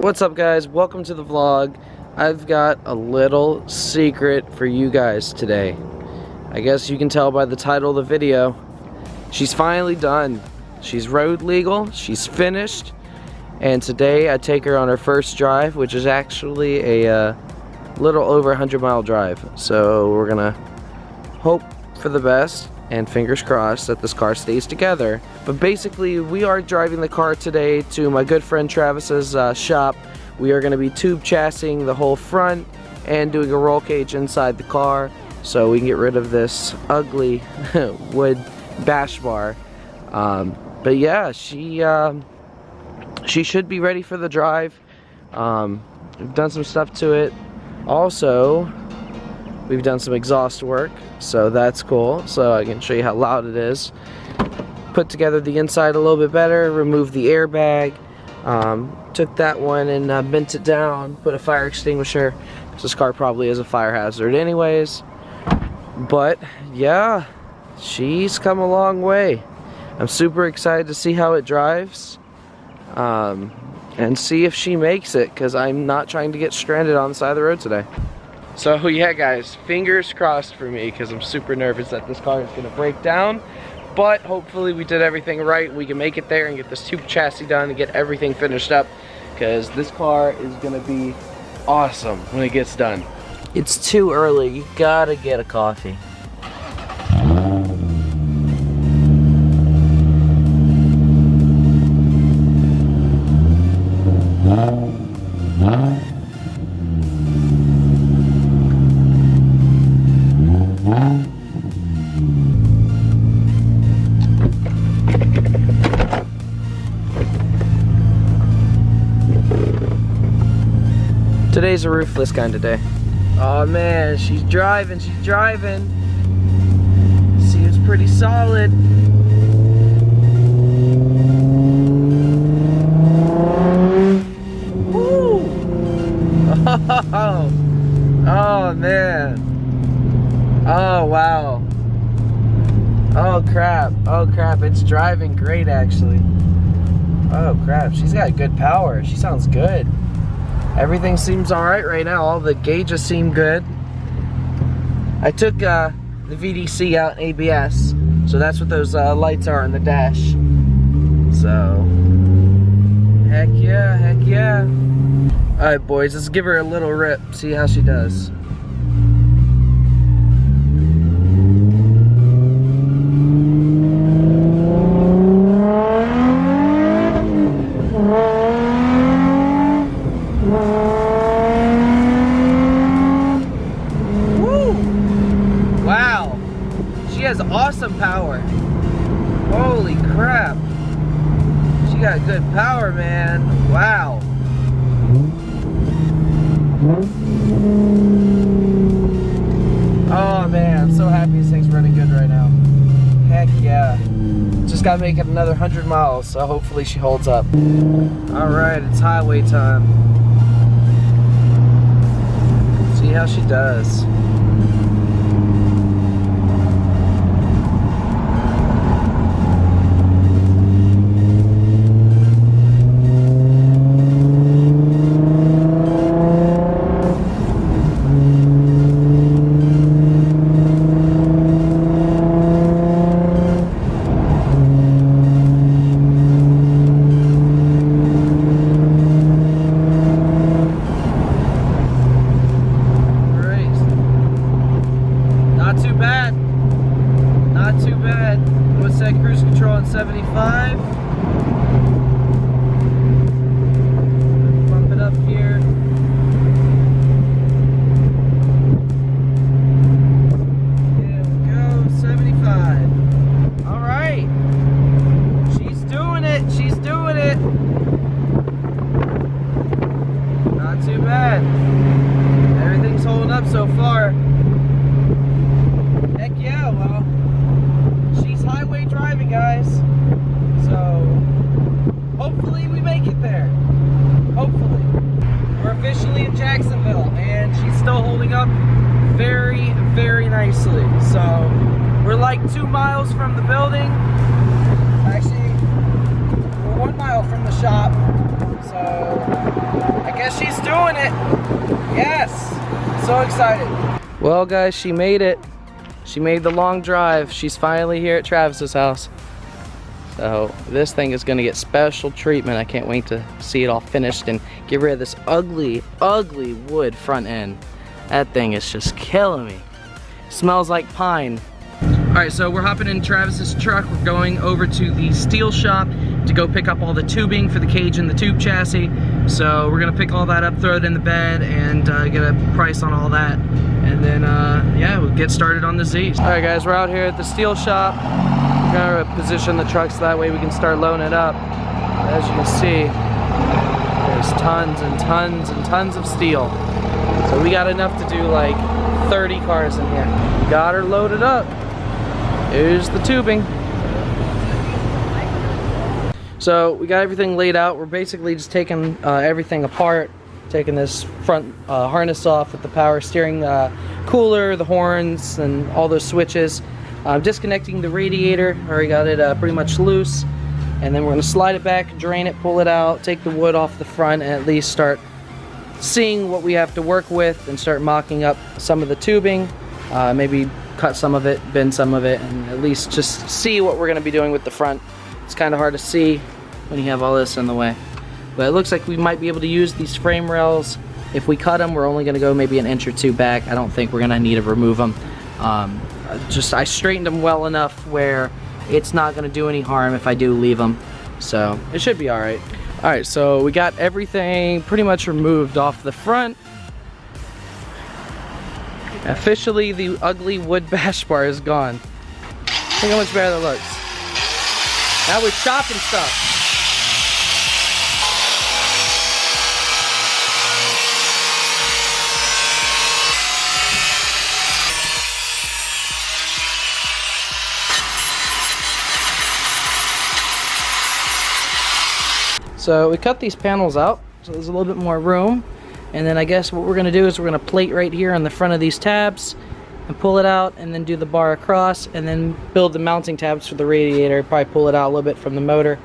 What's up, guys? Welcome to the vlog. I've got a little secret for you guys today. I guess you can tell by the title of the video. She's finally done. She's road legal, she's finished, and today I take her on her first drive, which is actually a little over 100-mile drive. So we're gonna hope for the best and fingers crossed that this car stays together. But basically, we are driving the car today to my good friend Travis's shop. We are going to be tube chassing the whole front and doing a roll cage inside the car so we can get rid of this ugly wood bash bar. But yeah, she should be ready for the drive. We've done some stuff to it. Also, we've done some exhaust work, so that's cool. So I can show you how loud it is. Put together the inside a little bit better, remove the airbag, took that one and bent it down, put a fire extinguisher, because this car probably is a fire hazard anyways. But yeah, she's come a long way. I'm super excited to see how it drives and see if she makes it, because I'm not trying to get stranded on the side of the road today. So yeah, guys, fingers crossed for me, because I'm super nervous that this car is going to break down. But hopefully we did everything right. We can make it there and get this tube chassis done and get everything finished up, because this car is going to be awesome when it gets done. It's too early. You gotta get a coffee. Today's a roofless kind of day. Oh man, she's driving, Seems pretty solid. Woo! Oh man. Oh wow. Oh crap, it's driving great actually. Oh crap, she's got good power. She sounds good. Everything seems alright right now. All the gauges seem good. I took the VDC out in ABS, so that's what those lights are on the dash. So, heck yeah. Alright boys, let's give her a little rip, see how she does. She has awesome power. Holy crap. She got good power, man. Wow. Oh man, I'm so happy this thing's running good right now. Heck yeah. Just gotta make it another 100 miles, so hopefully she holds up. Alright, it's highway time. See how she does. Not too bad. What's that cruise control on 75? Bump it up here. There we go, 75. Alright. She's doing it. Not too bad. Everything's holding up so far. Heck yeah, well, she's highway driving, guys. So, hopefully we make it there. Hopefully. We're officially in Jacksonville, and she's still holding up very, very nicely. So, we're like 2 miles from the building. Actually, we're 1 mile from the shop. So, doing it. Yes, so excited. Well guys, she made it. She made the long drive. She's finally here at Travis's house. So this thing is gonna get special treatment. I can't wait to see it all finished and get rid of this ugly, ugly wood front end. That thing is just killing me. Smells like pine. All right, so we're hopping in Travis's truck. We're going over to the steel shop to go pick up all the tubing for the cage and the tube chassis. So we're gonna pick all that up, throw it in the bed, and get a price on all that. And then, yeah, we'll get started on the Z's. All right, guys, we're out here at the steel shop. We're gonna position the truck so that way we can start loading it up. As you can see, there's tons and tons and tons of steel. So we got enough to do like 30 cars in here. Got her loaded up. Here's the tubing. So we got everything laid out. We're basically just taking everything apart, taking this front harness off with the power steering cooler, the horns, and all those switches. Disconnecting the radiator. Already got it pretty much loose. And then we're gonna slide it back, drain it, pull it out, take the wood off the front, and at least start seeing what we have to work with and start mocking up some of the tubing. Maybe cut some of it, bend some of it, and at least just see what we're gonna be doing with the front. It's kind of hard to see when you have all this in the way. But it looks like we might be able to use these frame rails. If we cut them, we're only gonna go maybe an inch or two back. I don't think we're gonna need to remove them. I straightened them well enough where it's not gonna do any harm if I do leave them. So it should be all right. All right, so we got everything pretty much removed off the front. Officially, the ugly wood bash bar is gone. Think how much better that looks. Now we're chopping stuff. So we cut these panels out, so there's a little bit more room. And then I guess what we're gonna do is we're gonna plate right here on the front of these tabs and pull it out, and then do the bar across, and then build the mounting tabs for the radiator. Probably pull it out a little bit from the motor.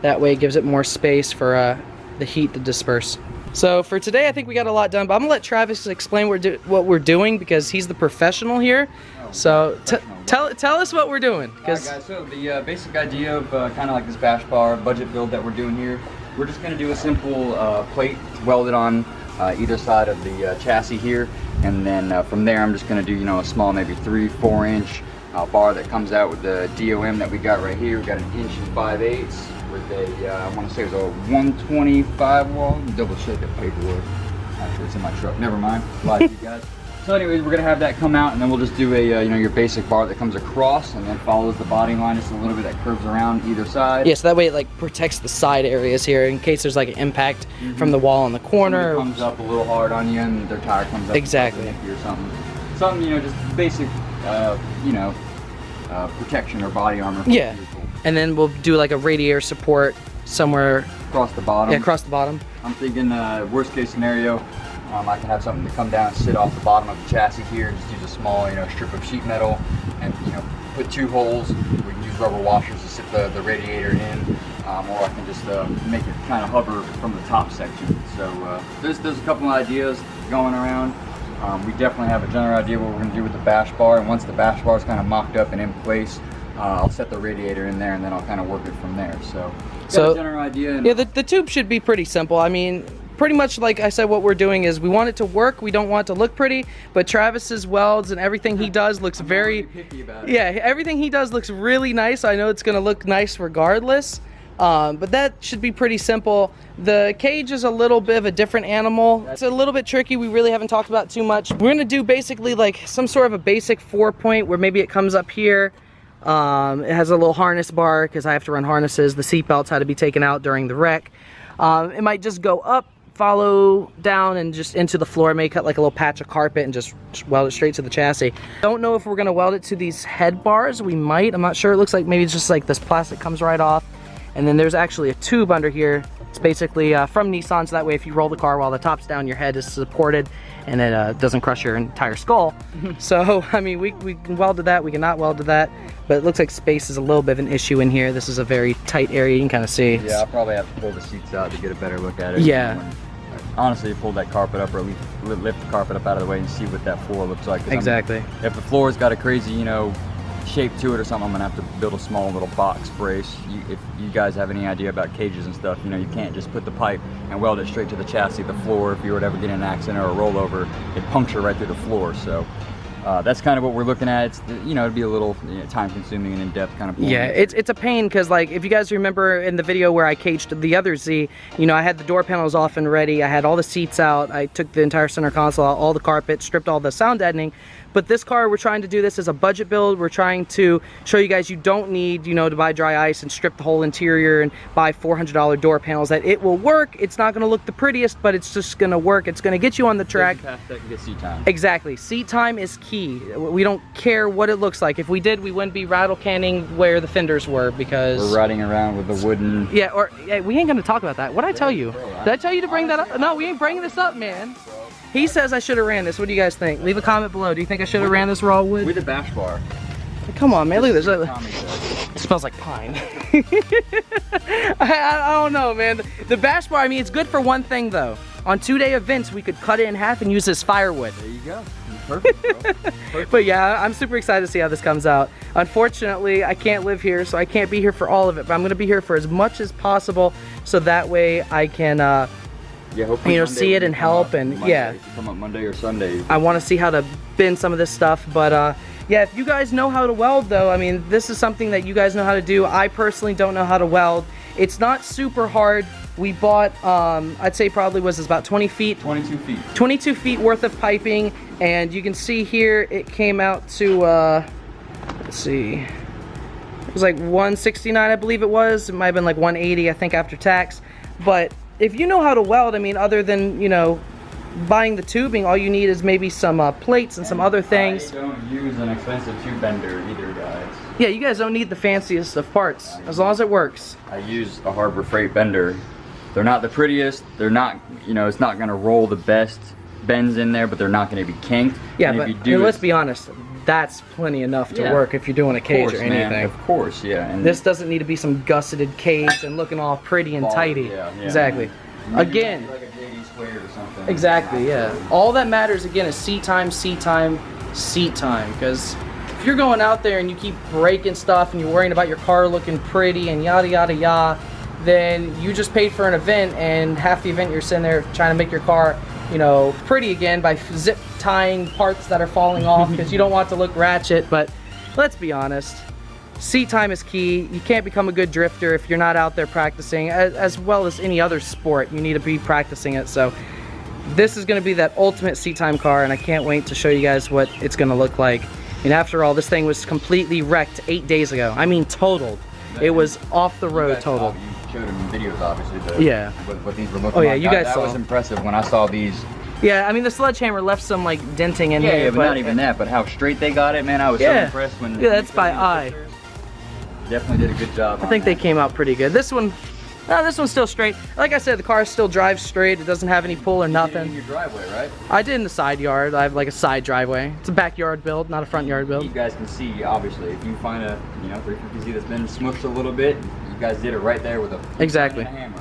That way it gives it more space for the heat to disperse. So for today, I think we got a lot done, but I'm gonna let Travis explain what we're doing because he's the professional here. So tell us what we're doing. Alright guys, so the basic idea of kind of like this bash bar budget build that we're doing here, we're just gonna do a simple plate welded on either side of the chassis here, and then from there I'm just going to do, you know, a small maybe 3-4 inch bar that comes out with the DOM that we got right here. We got an 1 5/8 with a I want to say it was a 125 wall. Double check the paperwork. Actually, it's in my truck. Never mind. Lie to you guys. So anyways, we're gonna have that come out, and then we'll just do a you know, your basic bar that comes across and then follows the body line just a little bit that curves around either side. Yeah, so that way it like protects the side areas here in case there's like an impact from the wall in the corner. Somebody comes up a little hard on you and their tire comes up exactly or something. Something, you know, just basic you know, protection or body armor. Yeah, and then we'll do like a radiator support somewhere across the bottom. Yeah, across the bottom. I'm thinking worst case scenario, I can have something to come down and sit off the bottom of the chassis here, and just use a small, you know, strip of sheet metal, and, you know, put 2 holes. We can use rubber washers to sit the radiator in, or I can just make it kind of hover from the top section. So there's a couple of ideas going around. We definitely have a general idea what we're going to do with the bash bar, and once the bash bar is kind of mocked up and in place, I'll set the radiator in there, and then I'll kind of work it from there. So got a general idea. And yeah, the tube should be pretty simple. I mean, pretty much like I said, what we're doing is we want it to work. We don't want it to look pretty, but Travis's welds and everything he does looks very picky about it. Yeah, everything he does looks really nice. I know it's gonna look nice regardless, but that should be pretty simple. The cage is a little bit of a different animal. It's a little bit tricky. We really haven't talked about too much. We're gonna do basically like some sort of a basic 4-point where maybe it comes up here. It has a little harness bar because I have to run harnesses. The seat belts had to be taken out during the wreck. It might just go up, follow down, and just into the floor. May cut like a little patch of carpet and just weld it straight to the chassis. Don't know if we're gonna weld it to these head bars. We might, I'm not sure. It looks like maybe it's just like this plastic comes right off, and then there's actually a tube under here. It's basically from Nissan, so that way if you roll the car while the top's down, your head is supported and it doesn't crush your entire skull. So I mean, we can weld to that, we cannot weld to that, but it looks like space is a little bit of an issue in here. This is a very tight area, you can kind of see. Yeah, I'll probably have to pull the seats out to get a better look at it. Yeah. honestly pull that carpet up or lift the carpet up out of the way and see what that floor looks like. Exactly. If the floor's got a crazy, you know, shape to it or something, I'm gonna have to build a small little box brace. If you guys have any idea about cages and stuff, you know, you can't just put the pipe and weld it straight to the chassis. The floor, if you were to ever get in an accident or a rollover, it'd puncture right through the floor. So that's kind of what we're looking at. It's, you know, it'd be a little time consuming and in-depth kind of pulling. Yeah, it's a pain because, like, if you guys remember in the video where I caged the other Z, you know, I had the door panels off and ready, I had all the seats out, I took the entire center console out, all the carpet, stripped all the sound deadening. But this car, we're trying to do this as a budget build. We're trying to show you guys you don't need, you know, to buy dry ice and strip the whole interior and buy $400 door panels. That it will work. It's not going to look the prettiest, but it's just going to work. It's going to get you on the track. Past that, get seat time. Exactly. Seat time is key. We don't care what it looks like. If we did, we wouldn't be rattle canning where the fenders were because we're riding around with the wooden. Yeah, or yeah, we ain't going to talk about that. What did I tell you? Did I tell you to bring that up? No, we ain't bringing this up, man. He says I should have ran this. What do you guy think? Leave a comment below. Do you think I should have ran this raw wood? With a bash bar. Come on, man. Look at this. It smells like pine. I don't know, man. The bash bar, I mean, it's good for one thing, though. On 2-day events, we could cut it in half and use this firewood. There you go. Perfect, bro. Perfect. But yeah, I'm super excited to see how this comes out. Unfortunately, I can't live here, so I can't be here for all of it. But I'm going to be here for as much as possible, so that way I can... yeah, hopefully you know, see it and help, and Monday, yeah. Come up Monday or Sunday. I want to see how to bend some of this stuff, but yeah, if you guys know how to weld though, I mean, this is something that you guys know how to do. I personally don't know how to weld. It's not super hard. We bought, I'd say probably was about 20 feet. 22 feet. 22 feet worth of piping, and you can see here it came out to, let's see, it was like 169, I believe it was. It might have been like 180, I think, after tax, but if you know how to weld, I mean, other than, you know, buying the tubing, all you need is maybe some plates and some other things. I don't use an expensive tube bender either, guys. Yeah, you guys don't need the fanciest of parts, as long as it works. I use a Harbor Freight bender. They're not the prettiest. They're not, you know, it's not going to roll the best bends in there, but they're not going to be kinked. Yeah, and but if you do, let's be honest, that's plenty enough to work if you're doing a cage or anything. Man, of course, yeah. And this doesn't need to be some gusseted cage and looking all pretty and tidy. Yeah, exactly. Again, like a JD squared or something. Exactly, yeah. All that matters again is seat time, seat time, seat time. Because if you're going out there and you keep breaking stuff and you're worrying about your car looking pretty and yada yada yada, then you just paid for an event, and half the event you're sitting there trying to make your car, you know, pretty again by zip tying parts that are falling off because you don't want it to look ratchet. But let's be honest, seat time is key. You can't become a good drifter if you're not out there practicing. As well as any other sport, you need to be practicing it. So this is going to be that ultimate seat time car, and I can't wait to show you guys what it's going to look like. And after all, this thing was completely wrecked 8 days ago. I mean, totaled. It was off the road, totaled. You showed them videos, obviously. Yeah. What these were looking like. Oh yeah, you guys that saw. That was impressive when I saw these. Yeah, I mean, the sledgehammer left some like denting in here. Yeah, but not even that. But how straight they got it, man! I was so impressed when. Yeah, that's by eye. Definitely did a good job. I think they came out pretty good. This one, this one's still straight. Like I said, the car still drives straight. It doesn't have any pull or nothing. You did it in your driveway, right? I did in the side yard. I have like a side driveway. It's a backyard build, not a front yard build. You guys can see, obviously, if you find a 350Z that's been smushed a little bit, you guys did it right there with a exactly. And a hammer.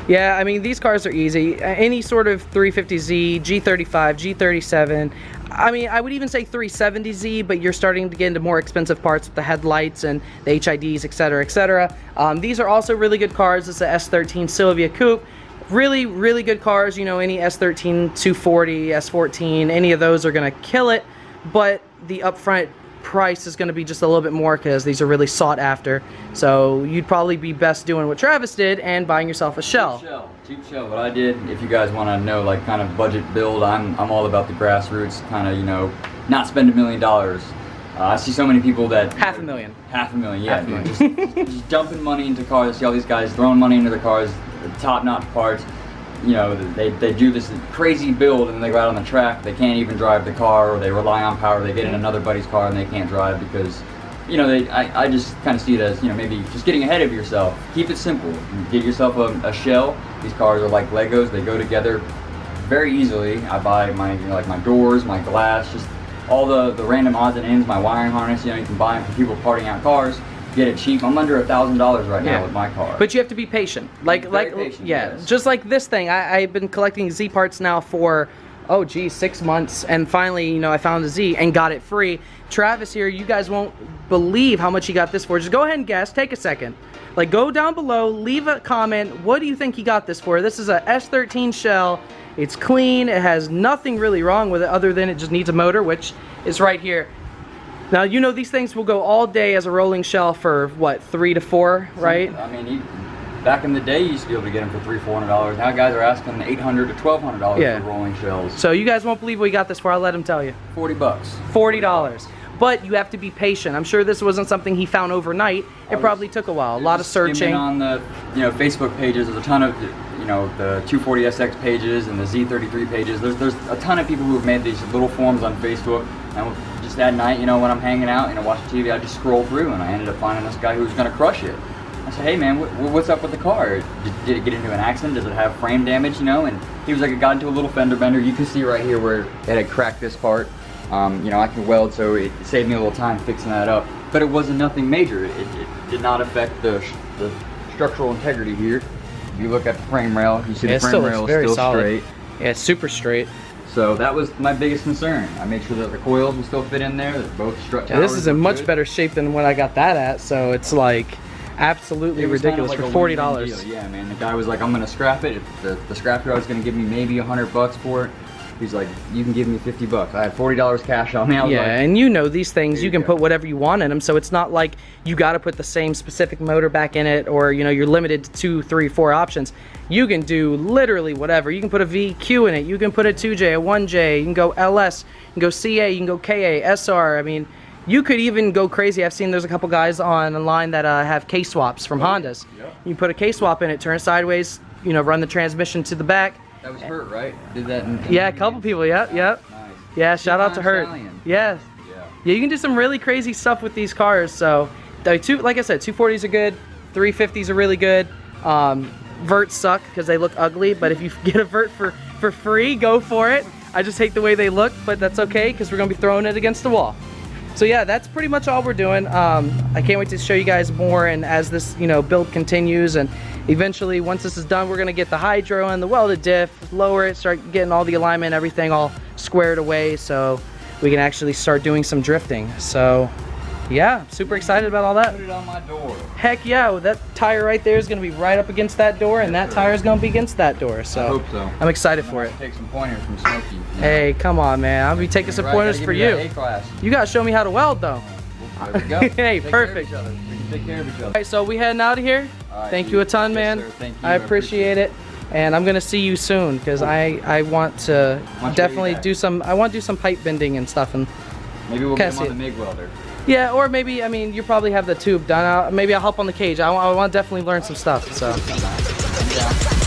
Yeah, I mean, these cars are easy. Any sort of 350Z, G35, G37. I mean, I would even say 370Z, but you're starting to get into more expensive parts with the headlights and the HIDs, etc., etc. These are also really good cars. It's a S13 Sylvia Coupe. Really, really good cars. You know, any S13 240, S14, any of those are going to kill it. But the upfront price is going to be just a little bit more because these are really sought after. So you'd probably be best doing what Travis did and buying yourself a shell. Cheap shell. What I did, if you guys want to know, like, kind of budget build, I'm all about the grassroots, kind of, you know, not spend $1 million. I see so many people that $500,000. $500,000, yeah, dude, just dumping money into cars. I see all these guys throwing money into their cars, top-notch parts. You know, they do this crazy build and then they go out on the track. They can't even drive the car, or they rely on power. They get in another buddy's car and they can't drive because, you know, I just kind of see it as, you know, maybe just getting ahead of yourself. Keep it simple. Get yourself a shell. These cars are like Legos. They go together very easily. I buy my, you know, like my doors, my glass, just all the random odds and ends, my wiring harness. You know, you can buy them for people parting out cars. get it cheap. I'm under $1,000 right now Yeah. with my car. But you have to be patient. Like Very patient, yeah, yes. just like this thing. I've been collecting Z parts now for, oh geez, 6 months, and finally, you know, I found a Z and got it free. Travis here, you guys won't believe how much he got this for. Just go ahead and guess. Take a second. Like, go down below, leave a comment. What do you think he got this for? This is a S13 shell. It's clean. It has nothing really wrong with it other than it just needs a motor, which is right here. Now, you know, these things will go all day as a rolling shell for what, 3 to 4, right? I mean, back in the day, you used to be able to get them for $300-$400. Now guys are asking $800 to $1,200 Yeah. for rolling shells. So you guys won't believe what we got this for. I'll let him tell you. $40. $40. But you have to be patient. I'm sure this wasn't something he found overnight. It probably took a while. A lot of searching. On the Facebook pages, there's a ton of the 240SX pages and the Z33 pages. There's a ton of people who have made these little forums on Facebook. And just at night, when I'm hanging out, watching TV, I just scroll through, and I ended up finding this guy who was gonna crush it. I said, hey man, what's up with the car? Did it get into an accident? Does it have frame damage? And he was like, it got into a little fender bender. You can see right here where it had cracked this part. I can weld, so it saved me a little time fixing that up. But it wasn't nothing major. It did not affect the structural integrity here. If you look at the frame rail, you see the frame rail is still straight. Yeah, it's super straight. So that was my biggest concern. I made sure that the coils will still fit in there, that both strut towers. Yeah, this is in much better shape than what I got that at, so it's like absolutely ridiculous for $40. Yeah, man. The guy was like, I'm gonna scrap it. The scrapyard was gonna give me maybe $100 for it. He's like, you can give me $50. I had $40 cash on me. I was yeah, like, and these things, you can go. put whatever you want in them, so it's not like you got to put the same specific motor back in it, or you're limited to 2, 3, 4 options. You can do literally whatever. You can put a VQ in it. You can put a 2J, a 1J. You can go LS. You can go CA. You can go KA, SR. I mean, you could even go crazy. I've seen there's a couple guys online that have case swaps from Hondas. Yep. You put a case swap in it, turn it sideways, run the transmission to the back. that was Vert, right? Did that in Yeah, a couple people. Yep. Nice. Yeah, shout out to Vert. Stallion. Yeah. Yeah, you can do some really crazy stuff with these cars. So, like I said, 240s are good, 350s are really good. Verts suck because they look ugly, but if you get a Vert for free, go for it. I just hate the way they look, but that's okay because we're gonna be throwing it against the wall. So yeah, that's pretty much all we're doing. I can't wait to show you guys more, and as this build continues, and eventually once this is done, we're gonna get the hydro and the welded diff, lower it, start getting all the alignment, everything all squared away, so we can actually start doing some drifting. So yeah, super excited about all that. Put it on my door. Heck yeah, that tire right there is gonna be right up against that door, and that tire is gonna be against that door. So I hope so. I'm excited for it. Take some pointers from Smokey. Hey, come on, man. I'll be taking some pointers for you. A-class. You gotta show me how to weld though. There we go. Hey, Take perfect. Care of each other. We can take care of each other. Alright, so we heading out of here. All right, Thank dude. you a ton, Yes, man. sir. Thank you. I appreciate it. And I'm gonna see you soon because I want to Want you definitely back. do some. I want to do some pipe bending and stuff. And Maybe we'll get Cassie. him on the MIG welder. yeah, or maybe you probably have the tube done. Maybe I'll help on the cage. I want to definitely learn some stuff. So. Yeah.